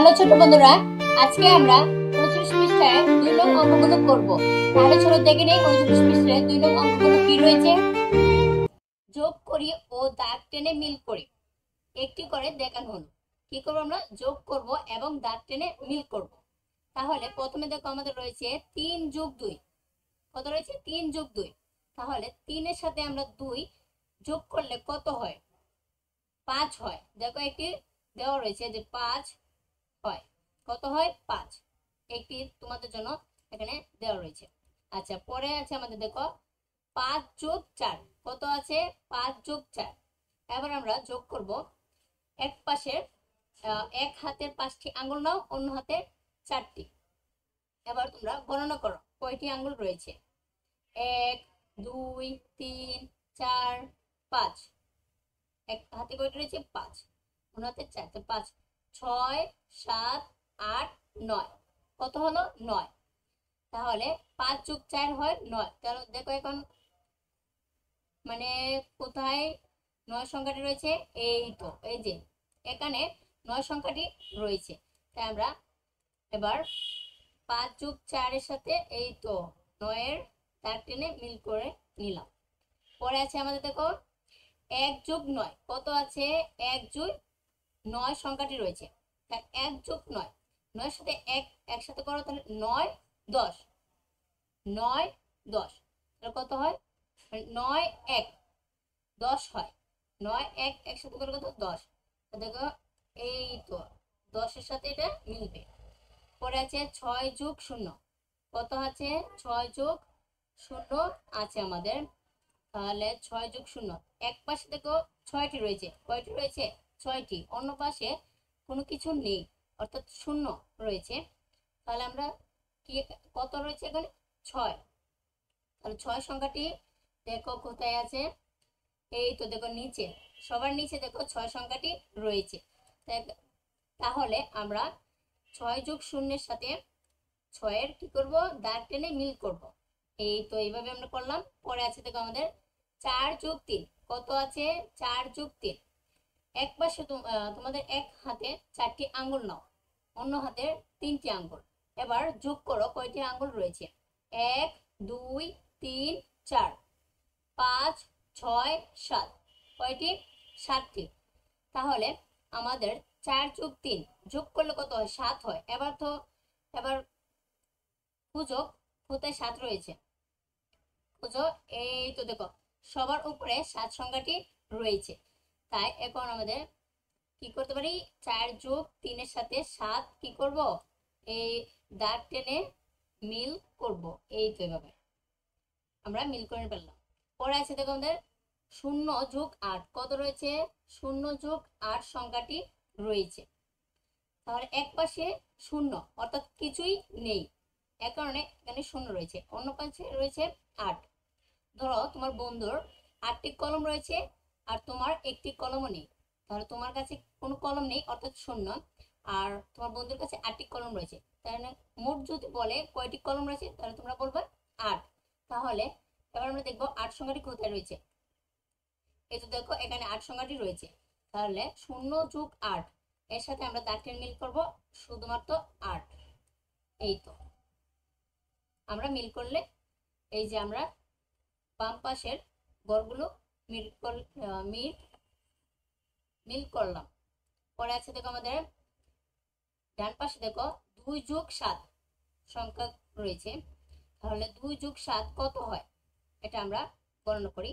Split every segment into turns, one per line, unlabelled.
Hello ছোট বন্ধুরা, আজকে আমরা 39 পৃষ্ঠায় 2 নং অঙ্কগুলো করব। তাহলে চলো দেখে নেই 39 পৃষ্ঠায় 2 নং অঙ্কগুলো কি রয়েছে। যোগ করি ও দাগ টেনে মিল করি, একটি করে দেখানো হলো। কি করব আমরা? যোগ করব এবং দাগ টেনে মিল করব। তাহলে প্রথমে দেখো আমাদের রয়েছে 3 যোগ 2। কত রয়েছে? 3 যোগ 2। তাহলে 3 এর সাথে আমরা 2 যোগ করলে কত হয়? 5 হয়। দেখো একটি দেওয়া রয়েছে যে 5 হয়। কত হয়? 5। একটি তোমাদের জন্য এখানে দেওয়া রয়েছে। আচ্ছা, পরে আছে আমাদের দেখো 5 যোগ 4। কত আছে? 5 যোগ 4। এবার আমরা যোগ করব এক পাশের এক হাতের 5টি আঙ্গুল নাও, অন্য হাতে 4টি। এবার তোমরা গণনা করো কয়টি আঙ্গুল রয়েছে। 1 2 3 4 5। এক হাতে কয়টি রয়েছে? 5। অন্য হাতে 4, 5 6 7 8 9। কত হলো? 9। তাহলে 5 যোগ 4 হয় 9। তাহলে দেখো এখন মানে কোথায় 9 সংখ্যাটি রয়েছে? এই তো, এই যে এখানে 9 সংখ্যাটি রয়েছে। তাই আমরা এবার 5 যোগ 4 এর সাথে এই তো 9 এর দাগ টেনে মিল করে নিলাম। পরে আছে আমাদের দেখো 1 যোগ 9। কত আছে? 1 যোগ 9 সংখ্যাটি রয়েছে। তাই 1 যোগ 9, 9 এর সাথে 1 একসাথে করো, তাহলে 9 10। 9 10 তাহলে কত হয়? 9 1 10 হয়। 9 1 একসাথে করলে কত? 10। দেখো এই তো 10 এর সাথে এটা মিলবে। পরে আছে 6 যোগ 0। কত আছে? 6 যোগ 0 আছে আমাদের। তাহলে 6 যোগ 0, এক পাশে দেখো 6টি রয়েছে। কয়টি রয়েছে? 6টি। অন্য পাশে কোনো কিছু নেই, অর্থাৎ 0 রয়েছে। তাহলে আমরা কি কত রয়েছে এখানে? 6। তাহলে 6 সংখ্যাটি দেখো কোথায় আছে? এই তো দেখো নিচে, সবার নিচে দেখো 6 সংখ্যাটি রয়েছে। তাহলে আমরা 6 যোগ 0 এর সাথে 6 এর কি করব? দাগ টেনে মিল করব। এই তো এইভাবে আমরা করলাম। পরে আছে দেখো আমাদের 4 যোগ 3। কত আছে? 4 যোগ 3। এক পাশে তোমাদের এক হাতে 4টি আঙ্গুল নাও, অন্য হাতে 3টি আঙ্গুল। এবার যোগ করো কয়টি আঙ্গুল রয়েছে। 1 2 3 4 5 6 7। কয়টি? 7টি। তাহলে আমাদের 4 যোগ 3 যোগ করলে কত হয়? 7 হয়। এবার খুঁজো কোথায় 7 রয়েছে। খুঁজো, এই তো দেখো সবার উপরে 7 সংখ্যাটি রয়েছে। তাই এখন আমাদের কি করতে পারি? 4 যোগ 3 এর সাথে 7 কি করব? এই দাগ টেনে মিল করব। এই তো এভাবে আমরা মিল করে ফেললাম। পরে আছে দেখো আমাদের 0 যোগ 8। কত রয়েছে? 0 যোগ 8 সংখ্যাটি রয়েছে। তাহলে এক পাশে 0 অর্থাৎ কিছুই নেই, এ কারণে এখানে 0 রয়েছে। অন্য পাশে রয়েছে 8। ধরো তোমার বন্ধুর 8টি কলম রয়েছে আর তোমার একটি কলমও নেই। তাহলে তোমার কাছে কোনো কলম নেই অর্থাৎ 0, আর তোমার বন্ধুর কাছে 8টি কলম রয়েছে। তাহলে মোট যদি বলে কয়টি কলম রয়েছে, তাহলে তোমরা বলবে 8। তাহলে এবার আমরা দেখবো 8 সংখ্যাটি কোথায় রয়েছে। এই তো দেখো এখানে 8 সংখ্যাটি রয়েছে। তাহলে 0 যোগ 8 এর সাথে আমরা দাগ টেনে মিল করব শুধুমাত্র 8। এই তো আমরা মিল করলে এই যে আমরা বাম পাশের ঘরগুলো মিল করলাম। পরে আছে দেখো আমাদের ডান পাশে দেখো 2 যোগ 7 সংখ্যা রয়েছে। তাহলে 2 যোগ 7 কত হয়? এটা আমরা গণনা করি।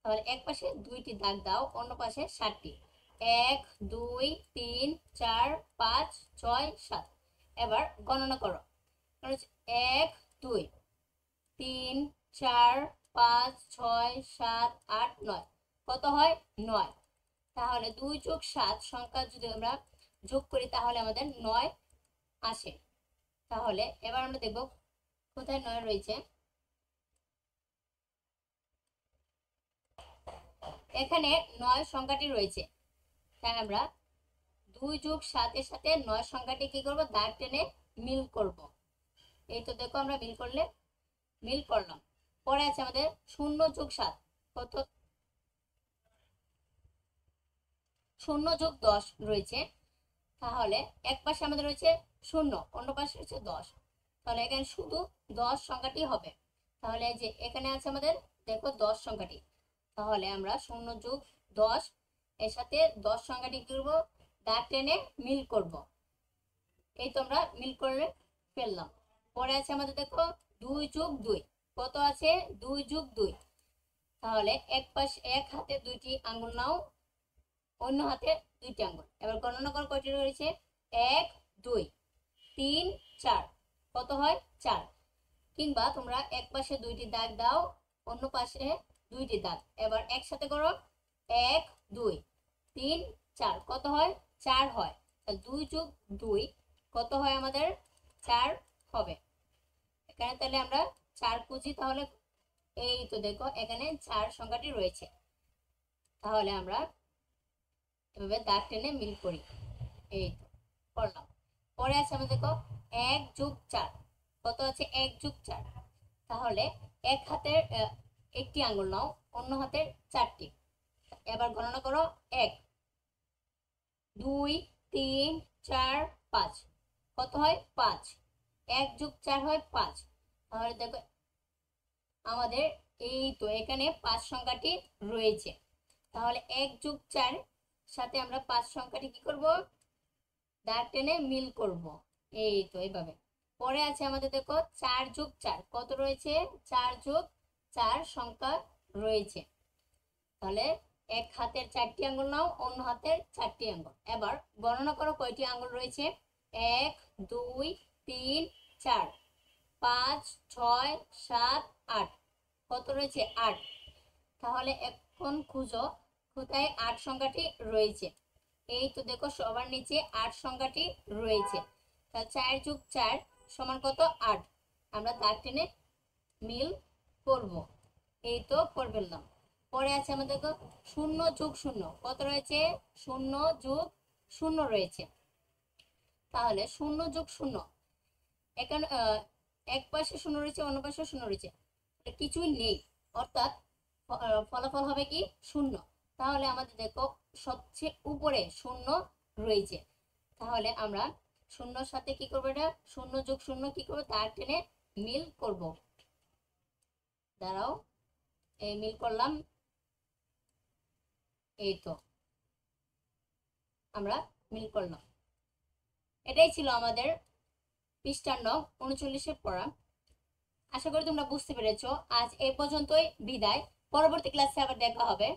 তাহলে এক পাশে 2টি দাগ দাও, অন্য পাশে 7টি। 1 2 3 4 5 6 7। এবার গণনা করো। 1 2 3 4 5 6 7 8 9। কত হয়? 9। তাহলে 2 যোগ 7 সংখ্যা যদি আমরা যোগ করি তাহলে আমাদের 9 আসে। তাহলে এবার আমরা দেখব কোথায় 9 রয়েছে। এখানে 9 সংখ্যাটি রয়েছে। তাই আমরা 2 যোগ 7 এর সাথে 9 সংখ্যাটি কি করব? দাগ টেনে মিল করব। এই তো দেখো আমরা মিল করলাম। পরে আছে আমাদের 0 যোগ 7। কত? 0 যোগ 10 রয়েছে। তাহলে এক পাশে আমাদের রয়েছে 0, অন্য পাশে রয়েছে 10। তাহলে এখানে শুধু 10 সংখ্যাটি হবে। তাহলে যে এখানে আছে আমাদের দেখো 10 সংখ্যাটি। তাহলে আমরা 0+10 এর সাথে 10 সংখ্যাটি কি করবো, দাগ টেনে মিল করব। এই তোমরা মিল করে ফেললাম। পরে আছে আমাদের দেখো 2+2 কত আছে, 2+2। তাহলে এক হাতে 2টি আঙ্গুল নাও, অন্য হাতে 2টি আঙ্গুল। এবার গণনা করো কয়টি রয়েছে, 1 2 3 4 কত হয় 4। কিংবা তোমরা এক পাশে 2টি দাগ দাও, অন্য পাশে 2টি দাগ। এবার একসাথে করো 1 2 3 4 কত হয় 4 হয়। 2+2 কত হয় আমাদের 4 হবে। এখানে তাহলে আমরা 4 খুঁজি। তাহলে এই তো দেখো এখানে 4 সংখ্যাটি রয়েছে। তাহলে আমরা এভাবে দাগ টেনে মিল করি। এই তো করলাম। পরে আছে আমাদের দেখো 1+4 কত আছে 1+4। তাহলে এক হাতের একটি আঙ্গুল নাও, অন্য হাতের 4টি। এবার গণনা করো 1 2 3 4 5 কত হয় 5। 1+4 হয় 5। তাহলে দেখো আমাদের এই তো এখানে 5 সংখ্যাটি রয়েছে। তাহলে 1+4 সাথে আমরা 5 সংখ্যাটি কি করব, দাগ টেনে মিল করব। এই তো এইভাবে। পরে আছে আমাদের দেখো 4+4 কত রয়েছে, 4+4 সংখ্যা রয়েছে। তাহলে এক হাতের 4টি আঙ্গুল নাও, অন্য হাতের 4টি আঙ্গুল। এবার গণনা করো কয়টি আঙ্গুল রয়েছে, 1 2 3 4 5 6 7 8 কত রয়েছে 8। তাহলে এখন খুঁজো কোথায় 8 সংখ্যাটি রয়েছে। এই তো দেখো সবার নিচে 8 সংখ্যাটি রয়েছে। তাহলে 4+4 সমান কত 8। আমরা দাগ টেনে মিল করব। এই তো করে ফেললাম। পরে আছে আমাদের 0+0 কত রয়েছে, 0+0 রয়েছে। তাহলে 0+0 এখানে এক পাশে 0 রয়েছে, অন্য পাশে 0 রয়েছে, কিছুই নেই, অর্থাৎ ফলাফল হবে কি 0। তাহলে আমাদের দেখো সবচেয়ে উপরে 0 রয়েছে। তাহলে আমরা 0-র সাথে কি করবো, এটা 0+0 কি করবো, দাগ টেনে মিল করব। দাঁড়াও, এই মিল করলাম। এই তো আমরা মিল করলাম। এটাই ছিল আমাদের পৃষ্ঠা নং 39-এর পড়া। আশা করি তোমরা বুঝতে পেরেছো। আজ এই পর্যন্তই, বিদায়। পরবর্তী ক্লাসে আবার দেখা হবে।